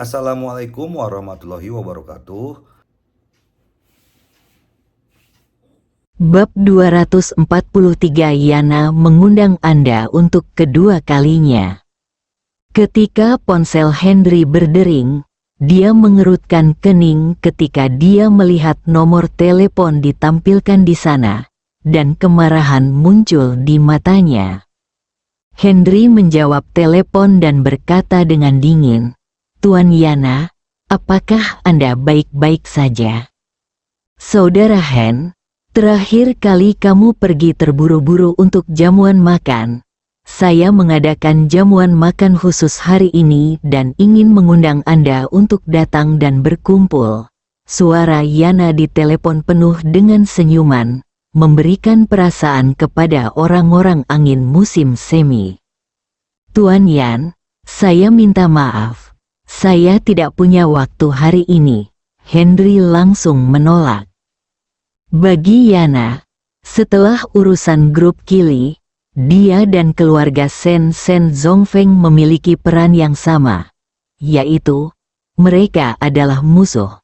Assalamualaikum warahmatullahi wabarakatuh. Bab 243 Yana mengundang Anda untuk kedua kalinya. Ketika ponsel Henry berdering, dia mengerutkan kening ketika dia melihat nomor telepon ditampilkan di sana, dan kemarahan muncul di matanya. Henry menjawab telepon dan berkata dengan dingin, "Tuan Yana, apakah Anda baik-baik saja?" "Saudara Hen, terakhir kali kamu pergi terburu-buru untuk jamuan makan. Saya mengadakan jamuan makan khusus hari ini dan ingin mengundang Anda untuk datang dan berkumpul." Suara Yana di telepon penuh dengan senyuman, memberikan perasaan kepada orang-orang angin musim semi. "Tuan Yan, saya minta maaf. Saya tidak punya waktu hari ini." Henry langsung menolak. Bagi Yana, setelah urusan grup Kili, dia dan keluarga Sen Zongfeng memiliki peran yang sama, yaitu, mereka adalah musuh.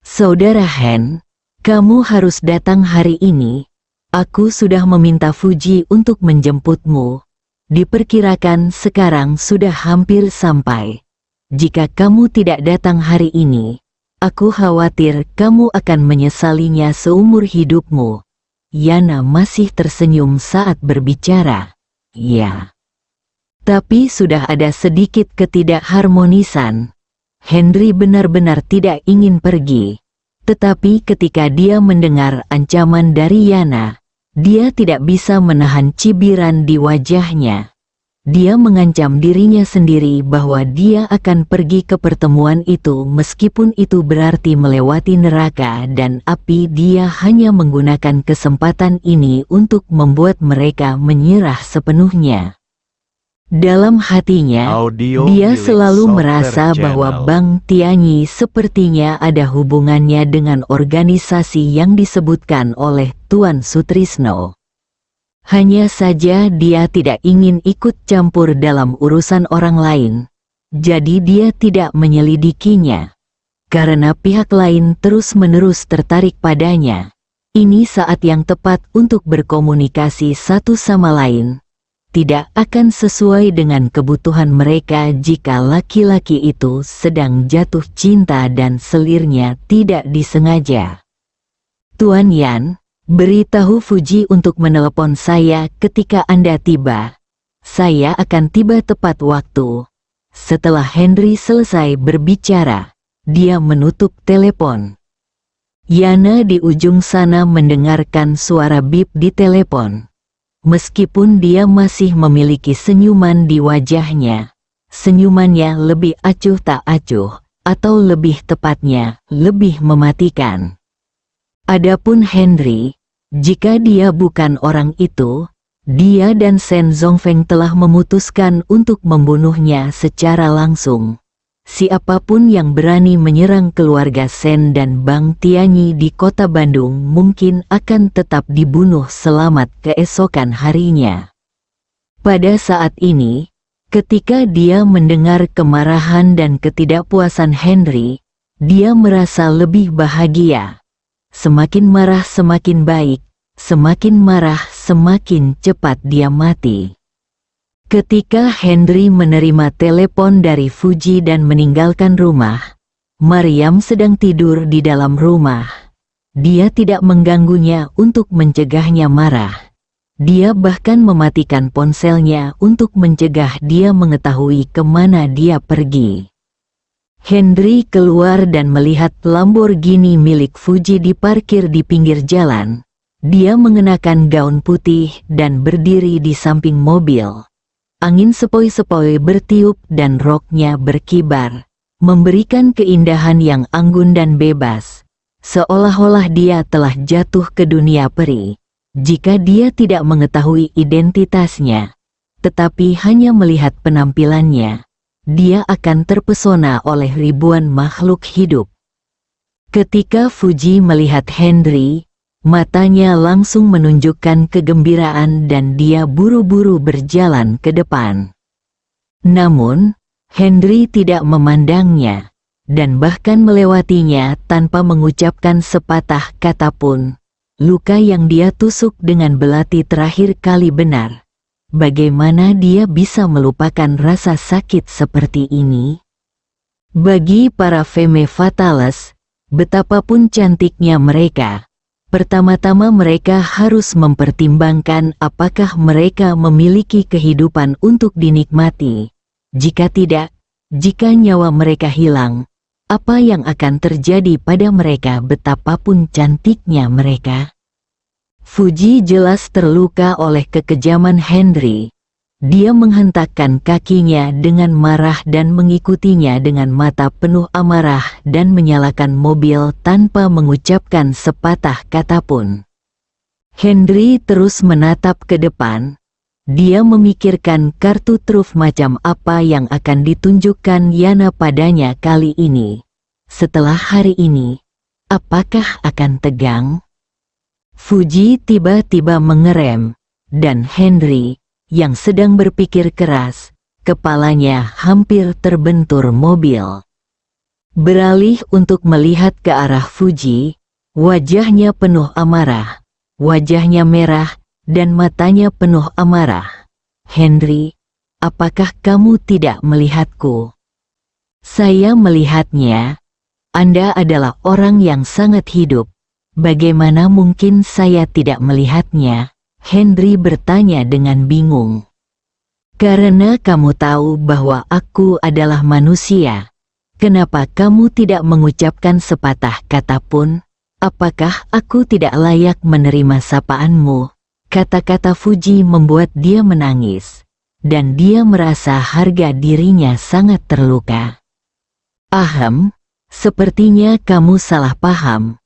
"Saudara Hen, kamu harus datang hari ini. Aku sudah meminta Fuji untuk menjemputmu. Diperkirakan sekarang sudah hampir sampai. Jika kamu tidak datang hari ini, aku khawatir kamu akan menyesalinya seumur hidupmu." Yana masih tersenyum saat berbicara. "Ya. Tapi sudah ada sedikit ketidakharmonisan. Henry benar-benar tidak ingin pergi. Tetapi ketika dia mendengar ancaman dari Yana, dia tidak bisa menahan cibiran di wajahnya. Dia mengancam dirinya sendiri bahwa dia akan pergi ke pertemuan itu meskipun itu berarti melewati neraka dan api. Dia hanya menggunakan kesempatan ini untuk membuat mereka menyerah sepenuhnya. Dalam hatinya, dia selalu merasa bahwa Bang Tianyi sepertinya ada hubungannya dengan organisasi yang disebutkan oleh Tuan Sutrisno. Hanya saja dia tidak ingin ikut campur dalam urusan orang lain, jadi dia tidak menyelidikinya. Karena pihak lain terus-menerus tertarik padanya, ini saat yang tepat untuk berkomunikasi satu sama lain. Tidak akan sesuai dengan kebutuhan mereka jika laki-laki itu sedang jatuh cinta dan selirnya tidak disengaja. "Tuan Yan, beritahu Fuji untuk menelepon saya ketika Anda tiba. Saya akan tiba tepat waktu." Setelah Henry selesai berbicara, dia menutup telepon. Yana di ujung sana mendengarkan suara bip di telepon. Meskipun dia masih memiliki senyuman di wajahnya, senyumannya lebih acuh tak acuh, atau lebih tepatnya, lebih mematikan. Adapun Henry, jika dia bukan orang itu, dia dan Sen Zongfeng telah memutuskan untuk membunuhnya secara langsung. Siapapun yang berani menyerang keluarga Sen dan Bang Tianyi di kota Bandung mungkin akan tetap dibunuh selamat keesokan harinya. Pada saat ini, ketika dia mendengar kemarahan dan ketidakpuasan Henry, dia merasa lebih bahagia. Semakin marah semakin baik, semakin marah semakin cepat dia mati. Ketika Henry menerima telepon dari Fuji dan meninggalkan rumah, Mariam sedang tidur di dalam rumah. Dia tidak mengganggunya untuk mencegahnya marah. Dia bahkan mematikan ponselnya untuk mencegah dia mengetahui kemana dia pergi. Henry keluar dan melihat Lamborghini milik Fuji diparkir di pinggir jalan. Dia mengenakan gaun putih dan berdiri di samping mobil. Angin sepoi-sepoi bertiup dan roknya berkibar, memberikan keindahan yang anggun dan bebas, seolah-olah dia telah jatuh ke dunia peri. Jika dia tidak mengetahui identitasnya, tetapi hanya melihat penampilannya, dia akan terpesona oleh ribuan makhluk hidup. Ketika Fuji melihat Henry, matanya langsung menunjukkan kegembiraan dan dia buru-buru berjalan ke depan. Namun, Henry tidak memandangnya, dan bahkan melewatinya tanpa mengucapkan sepatah kata pun. Luka yang dia tusuk dengan belati terakhir kali benar. Bagaimana dia bisa melupakan rasa sakit seperti ini? Bagi para femme fatales, betapapun cantiknya mereka, pertama-tama mereka harus mempertimbangkan apakah mereka memiliki kehidupan untuk dinikmati. Jika tidak, jika nyawa mereka hilang, apa yang akan terjadi pada mereka betapapun cantiknya mereka? Fuji jelas terluka oleh kekejaman Henry. Dia menghentakkan kakinya dengan marah dan mengikutinya dengan mata penuh amarah dan menyalakan mobil tanpa mengucapkan sepatah kata pun. Henry terus menatap ke depan. Dia memikirkan kartu truf macam apa yang akan ditunjukkan Yana padanya kali ini. Setelah hari ini, apakah akan tegang? Fuji tiba-tiba mengerem, dan Henry, yang sedang berpikir keras, kepalanya hampir terbentur mobil. Beralih untuk melihat ke arah Fuji, wajahnya penuh amarah, wajahnya merah, dan matanya penuh amarah. Henry, apakah kamu tidak melihatku? Saya melihatnya. Anda adalah orang yang sangat hidup. Bagaimana mungkin saya tidak melihatnya? Henry bertanya dengan bingung. Karena kamu tahu bahwa aku adalah manusia. Kenapa kamu tidak mengucapkan sepatah kata pun? Apakah aku tidak layak menerima sapaanmu? Kata-kata Fuji membuat dia menangis, dan dia merasa harga dirinya sangat terluka. Ahem, sepertinya kamu salah paham.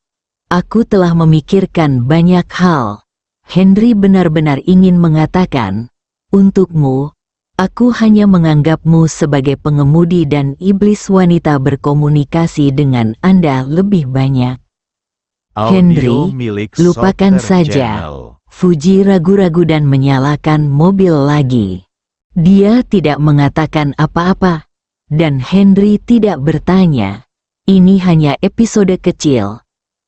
Aku telah memikirkan banyak hal. Henry benar-benar ingin mengatakan, untukmu, aku hanya menganggapmu sebagai pengemudi dan iblis wanita berkomunikasi dengan Anda lebih banyak. Henry, lupakan saja. Fuji ragu-ragu dan menyalakan mobil lagi. Dia tidak mengatakan apa-apa, dan Henry tidak bertanya. Ini hanya episode kecil.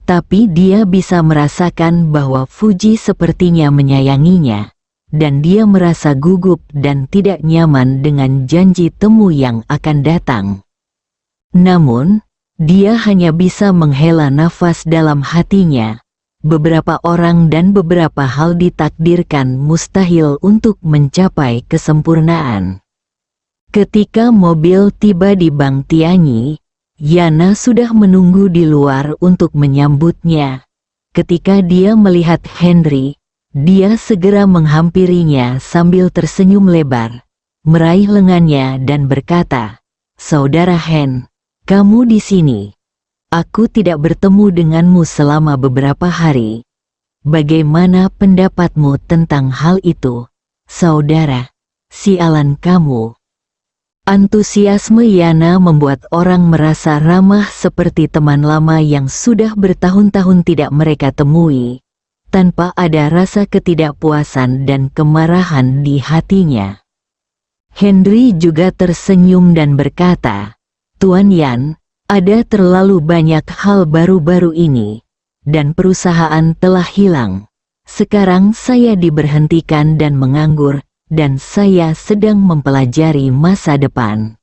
Tapi dia bisa merasakan bahwa Fuji sepertinya menyayanginya, dan dia merasa gugup dan tidak nyaman dengan janji temu yang akan datang. Namun, dia hanya bisa menghela nafas dalam hatinya. Beberapa orang dan beberapa hal ditakdirkan mustahil untuk mencapai kesempurnaan. Ketika mobil tiba di Bank Tianyi, Yana sudah menunggu di luar untuk menyambutnya. Ketika dia melihat Henry, dia segera menghampirinya sambil tersenyum lebar, meraih lengannya dan berkata, "Saudara Hen, kamu di sini. Aku tidak bertemu denganmu selama beberapa hari. Bagaimana pendapatmu tentang hal itu, saudara? Sialan kamu." Antusiasme Yana membuat orang merasa ramah seperti teman lama yang sudah bertahun-tahun tidak mereka temui, tanpa ada rasa ketidakpuasan dan kemarahan di hatinya. Henry juga tersenyum dan berkata, "Tuan Yan, ada terlalu banyak hal baru-baru ini, dan perusahaan telah hilang. Sekarang saya diberhentikan dan menganggur, dan saya sedang mempelajari masa depan.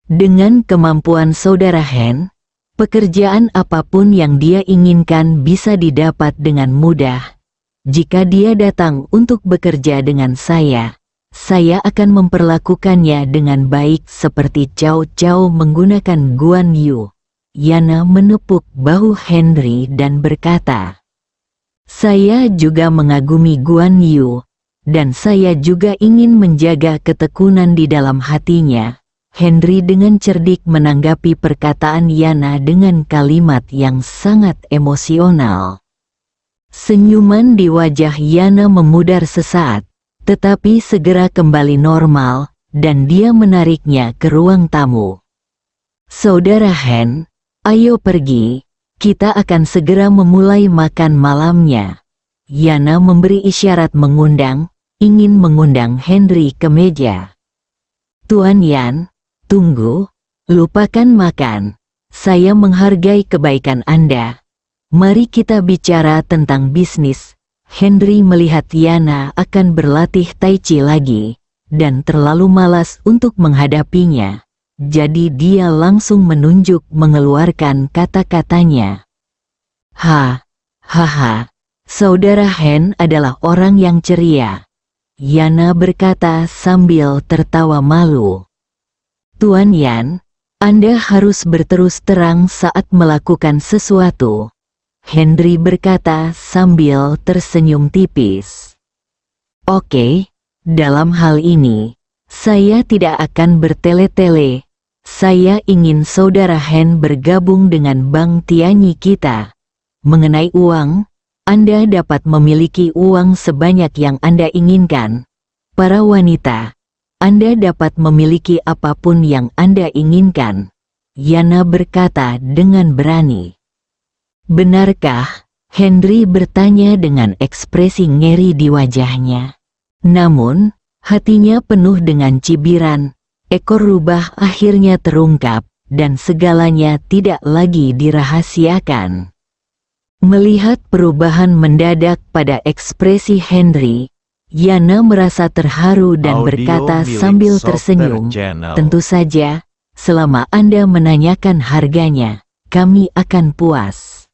Dengan kemampuan saudara Hen, pekerjaan apapun yang dia inginkan bisa didapat dengan mudah. Jika dia datang untuk bekerja dengan saya akan memperlakukannya dengan baik seperti Cao Cao menggunakan Guan Yu." Yana menepuk bahu Henry dan berkata, "Saya juga mengagumi Guan Yu. Dan saya juga ingin menjaga ketekunan di dalam hatinya." Henry dengan cerdik menanggapi perkataan Yana dengan kalimat yang sangat emosional. Senyuman di wajah Yana memudar sesaat, tetapi segera kembali normal, dan dia menariknya ke ruang tamu. "Saudara Hen, ayo pergi, kita akan segera memulai makan malamnya." Yana memberi isyarat ingin mengundang Henry ke meja. "Tuan Yan, Tunggu, lupakan makan. Saya menghargai kebaikan Anda. Mari kita bicara tentang bisnis. Henry melihat Yana akan berlatih Tai Chi lagi, dan terlalu malas untuk menghadapinya. Jadi dia langsung menunjuk mengeluarkan kata-katanya. Hahaha, Saudara Hen adalah orang yang ceria. Yana berkata sambil tertawa malu. Tuan Yan, Anda harus berterus terang saat melakukan sesuatu. Henry berkata sambil tersenyum tipis. Oke, dalam hal ini, saya tidak akan bertele-tele. Saya ingin Saudara Hen bergabung dengan Bank Tianyi kita. Mengenai uang, Anda dapat memiliki uang sebanyak yang Anda inginkan. Para wanita, Anda dapat memiliki apapun yang Anda inginkan. Yana berkata dengan berani. Benarkah? Henry bertanya dengan ekspresi ngeri di wajahnya. Namun, hatinya penuh dengan cibiran. Ekor rubah akhirnya terungkap, dan segalanya tidak lagi dirahasiakan. Melihat perubahan mendadak pada ekspresi Henry, Yana merasa terharu dan berkata sambil tersenyum, tentu saja, selama Anda menanyakan harganya, kami akan puas.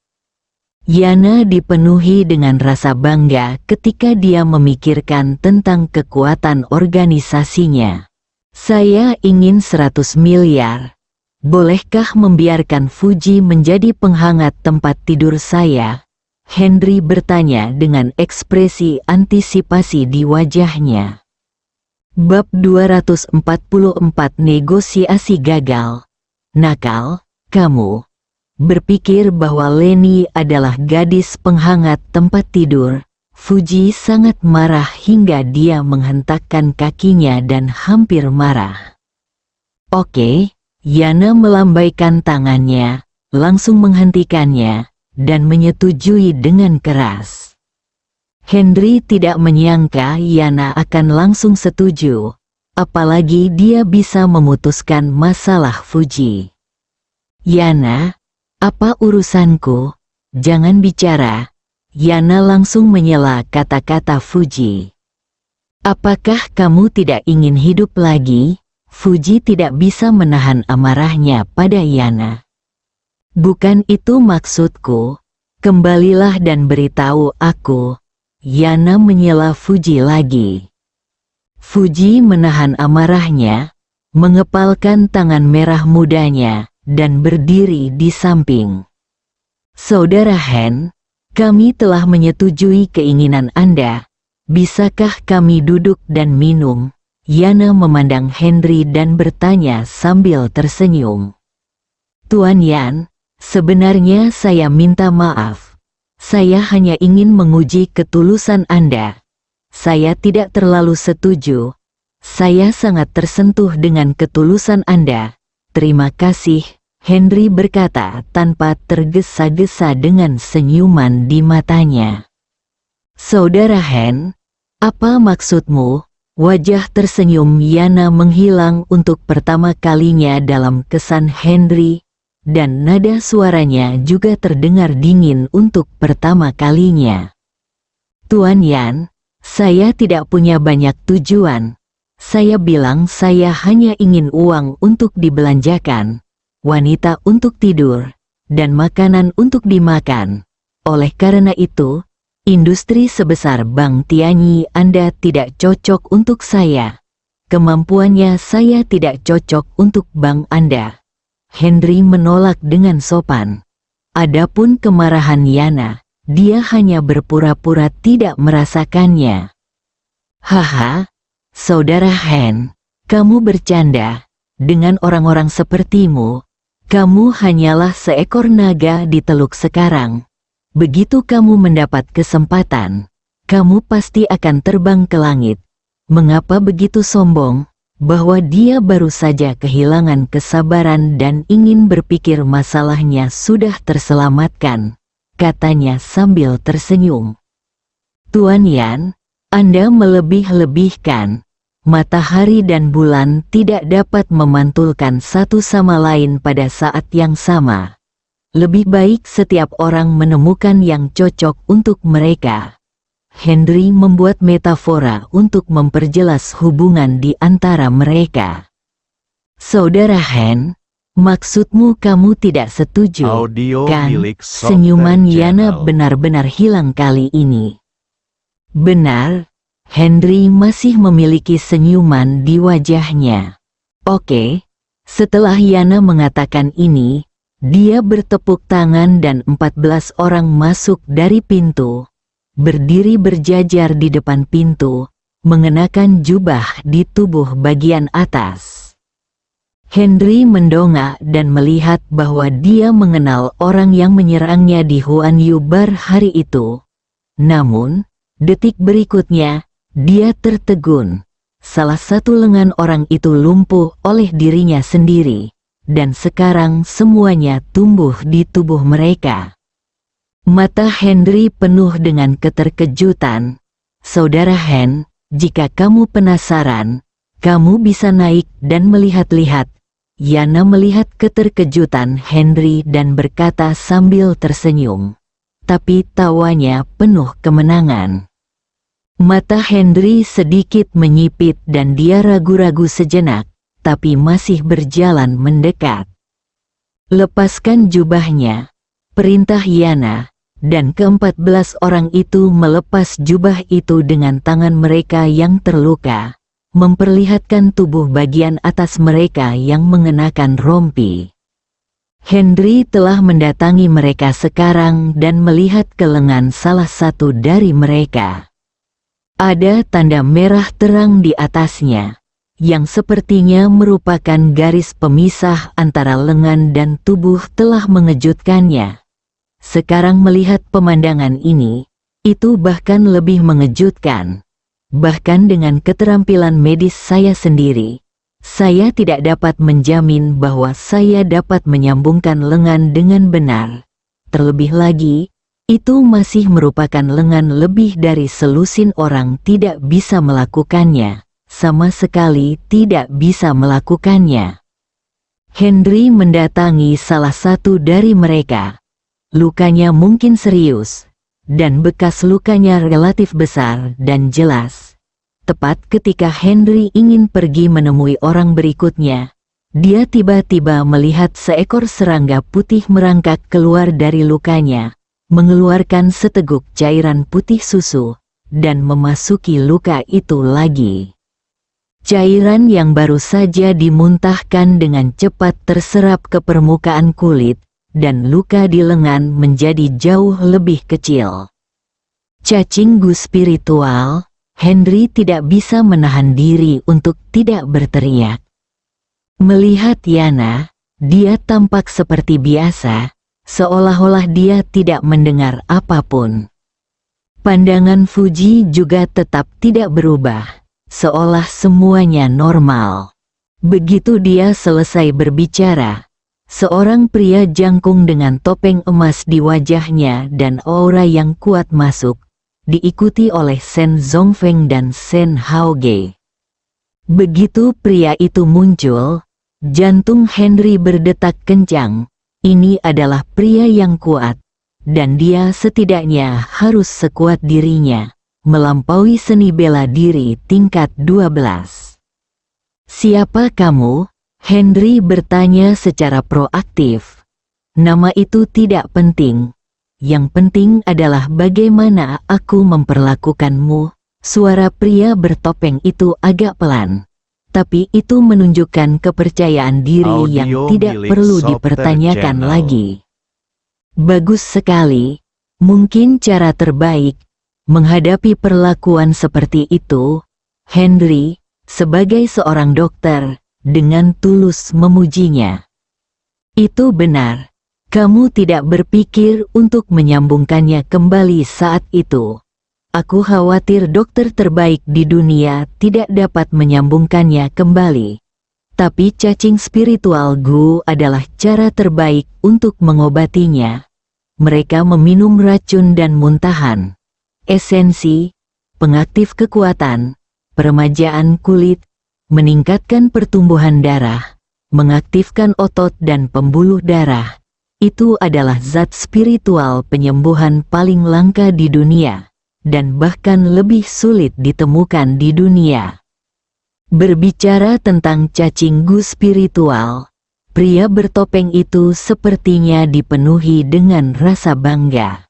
Yana dipenuhi dengan rasa bangga ketika dia memikirkan tentang kekuatan organisasinya. Saya ingin 100 miliar. Bolehkah membiarkan Fuji menjadi penghangat tempat tidur saya? Henry bertanya dengan ekspresi antisipasi di wajahnya. Bab 244 Negosiasi gagal. Nakal, kamu. Berpikir bahwa Leni adalah gadis penghangat tempat tidur. Fuji sangat marah hingga dia menghentakkan kakinya dan hampir marah. Oke, Yana melambaikan tangannya, langsung menghentikannya, dan menyetujui dengan keras. Henry tidak menyangka Yana akan langsung setuju, apalagi dia bisa memutuskan masalah Fuji. Yana, apa urusanku? Jangan bicara. Yana langsung menyela kata-kata Fuji. Apakah kamu tidak ingin hidup lagi? Fuji tidak bisa menahan amarahnya pada Yana. Bukan itu maksudku. Kembalilah dan beritahu aku. Yana menyela Fuji lagi. Fuji menahan amarahnya, mengepalkan tangan merah mudanya, dan berdiri di samping. Saudara Hen, kami telah menyetujui keinginan Anda. Bisakah kami duduk dan minum? Yana memandang Henry dan bertanya sambil tersenyum. Tuan Yan, sebenarnya saya minta maaf. Saya hanya ingin menguji ketulusan Anda. Saya tidak terlalu setuju. Saya sangat tersentuh dengan ketulusan Anda. Terima kasih, Henry berkata tanpa tergesa-gesa dengan senyuman di matanya. Saudara Hen, apa maksudmu? Wajah tersenyum Yana menghilang untuk pertama kalinya dalam kesan Henry, dan nada suaranya juga terdengar dingin untuk pertama kalinya. Tuan Yan, saya tidak punya banyak tujuan. Saya bilang saya hanya ingin uang untuk dibelanjakan, wanita untuk tidur, dan makanan untuk dimakan. Oleh karena itu, industri sebesar Bank Tianyi Anda tidak cocok untuk saya. Kemampuannya saya tidak cocok untuk bank Anda. Henry menolak dengan sopan. Adapun kemarahan Yana, dia hanya berpura-pura tidak merasakannya. Haha. Saudara Hen, kamu bercanda. Dengan orang-orang sepertimu, kamu hanyalah seekor naga di teluk sekarang. Begitu kamu mendapat kesempatan, kamu pasti akan terbang ke langit. Mengapa begitu sombong? Bahwa dia baru saja kehilangan kesabaran dan ingin berpikir masalahnya sudah terselamatkan, katanya sambil tersenyum. Tuan Yan, Anda melebih-lebihkan. matahari dan bulan tidak dapat memantulkan satu sama lain pada saat yang sama. Lebih baik setiap orang menemukan yang cocok untuk mereka. Henry membuat metafora untuk memperjelas hubungan di antara mereka. Saudara Hen, maksudmu kamu tidak setuju, Audio kan? milik Software Senyuman Yana Channel. benar-benar hilang kali ini. Benar, Henry masih memiliki senyuman di wajahnya. Oke, setelah Yana mengatakan ini, dia bertepuk tangan dan 14 orang masuk dari pintu, berdiri berjajar di depan pintu, mengenakan jubah di tubuh bagian atas. Henry mendongak dan melihat bahwa dia mengenal orang yang menyerangnya di Huanyu Bar hari itu. Namun, detik berikutnya, dia tertegun. Salah satu lengan orang itu lumpuh oleh dirinya sendiri, dan sekarang semuanya tumbuh di tubuh mereka. Mata Henry penuh dengan keterkejutan. Saudara Hen, jika kamu penasaran, kamu bisa naik dan melihat-lihat. Yana melihat keterkejutan Henry dan berkata sambil tersenyum. Tapi tawanya penuh kemenangan. Mata Henry sedikit menyipit dan dia ragu-ragu sejenak, tapi masih berjalan mendekat. Lepaskan jubahnya, perintah Yana, dan ke-14 orang itu melepas jubah itu dengan tangan mereka yang terluka, memperlihatkan tubuh bagian atas mereka yang mengenakan rompi. Henry telah mendatangi mereka sekarang dan melihat ke lengan salah satu dari mereka. Ada tanda merah terang di atasnya, yang sepertinya merupakan garis pemisah antara lengan dan tubuh telah mengejutkannya. Sekarang melihat pemandangan ini, itu bahkan lebih mengejutkan. Bahkan dengan keterampilan medis saya sendiri, saya tidak dapat menjamin bahwa saya dapat menyambungkan lengan dengan benar. Terlebih lagi, itu masih merupakan lengan lebih dari selusin orang tidak bisa melakukannya. Sama sekali tidak bisa melakukannya. Henry mendatangi salah satu dari mereka. Lukanya mungkin serius, dan bekas lukanya relatif besar dan jelas. Tepat ketika Henry ingin pergi menemui orang berikutnya, dia tiba-tiba melihat seekor serangga putih merangkak keluar dari lukanya, mengeluarkan seteguk cairan putih susu, dan memasuki luka itu lagi. Cairan yang baru saja dimuntahkan dengan cepat terserap ke permukaan kulit, dan luka di lengan menjadi jauh lebih kecil. Cacing gu spiritual, Henry tidak bisa menahan diri untuk tidak berteriak. Melihat Yana, dia tampak seperti biasa, seolah-olah dia tidak mendengar apapun. Pandangan Fuji juga tetap tidak berubah, seolah semuanya normal. Begitu dia selesai berbicara, seorang pria jangkung dengan topeng emas di wajahnya dan aura yang kuat masuk, diikuti oleh Shen Zongfeng dan Shen Haoge. Begitu pria itu muncul, jantung Henry berdetak kencang. Ini adalah pria yang kuat, dan dia setidaknya harus sekuat dirinya, melampaui seni bela diri tingkat 12. Siapa kamu? Henry bertanya secara proaktif. Nama itu tidak penting. Yang penting adalah bagaimana aku memperlakukanmu. Suara pria bertopeng itu agak pelan. Tapi itu menunjukkan kepercayaan diri yang Audio tidak milik perlu Software dipertanyakan Channel. lagi. Bagus sekali. Mungkin cara terbaik menghadapi perlakuan seperti itu, Henry, sebagai seorang dokter, dengan tulus memujinya. Itu benar. Kamu tidak berpikir untuk menyambungkannya kembali saat itu. Aku khawatir dokter terbaik di dunia tidak dapat menyambungkannya kembali. Tapi cacing spiritual Gu adalah cara terbaik untuk mengobatinya. Mereka meminum racun dan muntahan. Esensi, pengaktif kekuatan, peremajaan kulit, meningkatkan pertumbuhan darah, mengaktifkan otot dan pembuluh darah. Itu adalah zat spiritual penyembuhan paling langka di dunia, dan bahkan lebih sulit ditemukan di dunia. Berbicara tentang cacing gu spiritual, pria bertopeng itu sepertinya dipenuhi dengan rasa bangga.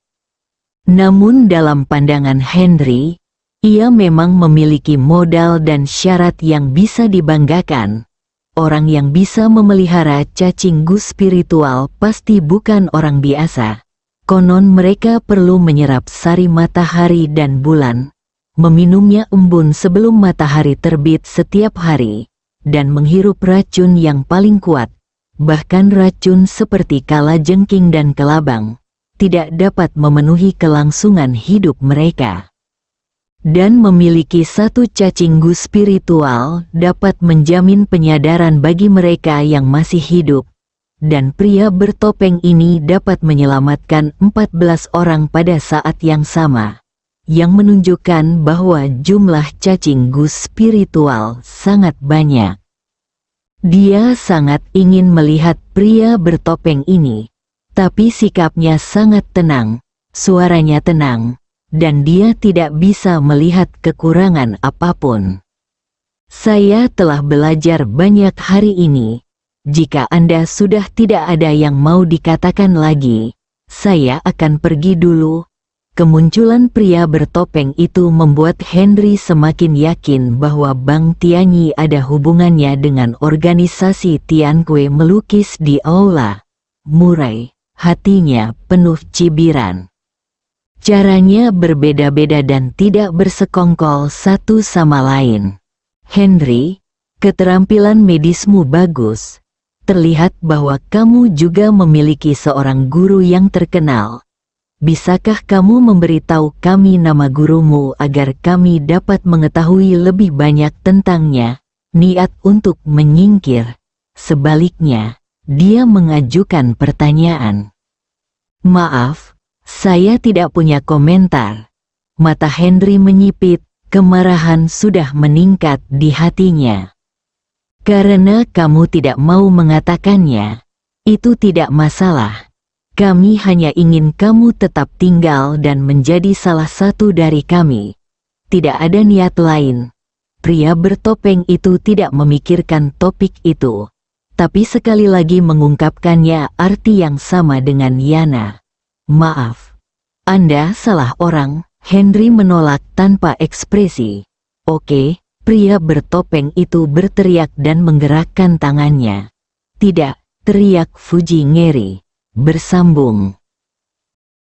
Namun dalam pandangan Henry, ia memang memiliki modal dan syarat yang bisa dibanggakan. Orang yang bisa memelihara cacing gu spiritual pasti bukan orang biasa. Konon mereka perlu menyerap sari matahari dan bulan, meminumnya embun sebelum matahari terbit setiap hari, dan menghirup racun yang paling kuat, bahkan racun seperti kalajengking dan kelabang, tidak dapat memenuhi kelangsungan hidup mereka. Dan memiliki satu cacing gu spiritual dapat menjamin penyadaran bagi mereka yang masih hidup, dan pria bertopeng ini dapat menyelamatkan 14 orang pada saat yang sama, yang menunjukkan bahwa jumlah cacing gu spiritual sangat banyak. Dia sangat ingin melihat pria bertopeng ini, tapi sikapnya sangat tenang, suaranya tenang, dan dia tidak bisa melihat kekurangan apapun. Saya telah belajar banyak hari ini. Jika Anda sudah tidak ada yang mau dikatakan lagi, saya akan pergi dulu. Kemunculan pria bertopeng itu membuat Henry semakin yakin bahwa Bang Tianyi ada hubungannya dengan organisasi Tianque melukis di aula. Murai, hatinya penuh cibiran. Caranya berbeda-beda dan tidak bersekongkol satu sama lain. Henry, keterampilan medismu bagus. Terlihat bahwa kamu juga memiliki seorang guru yang terkenal. Bisakah kamu memberitahu kami nama gurumu agar kami dapat mengetahui lebih banyak tentangnya? Niat untuk menyingkir. Sebaliknya, dia mengajukan pertanyaan. Maaf, saya tidak punya komentar. Mata Henry menyipit, kemarahan sudah meningkat di hatinya. Karena kamu tidak mau mengatakannya, itu tidak masalah. Kami hanya ingin kamu tetap tinggal dan menjadi salah satu dari kami. Tidak ada niat lain. Pria bertopeng itu tidak memikirkan topik itu, tapi sekali lagi mengungkapkannya arti yang sama dengan Yana. Maaf, Anda salah orang. Henry menolak tanpa ekspresi. Oke, pria bertopeng itu berteriak dan menggerakkan tangannya. Tidak, teriak Fuji ngeri. Bersambung.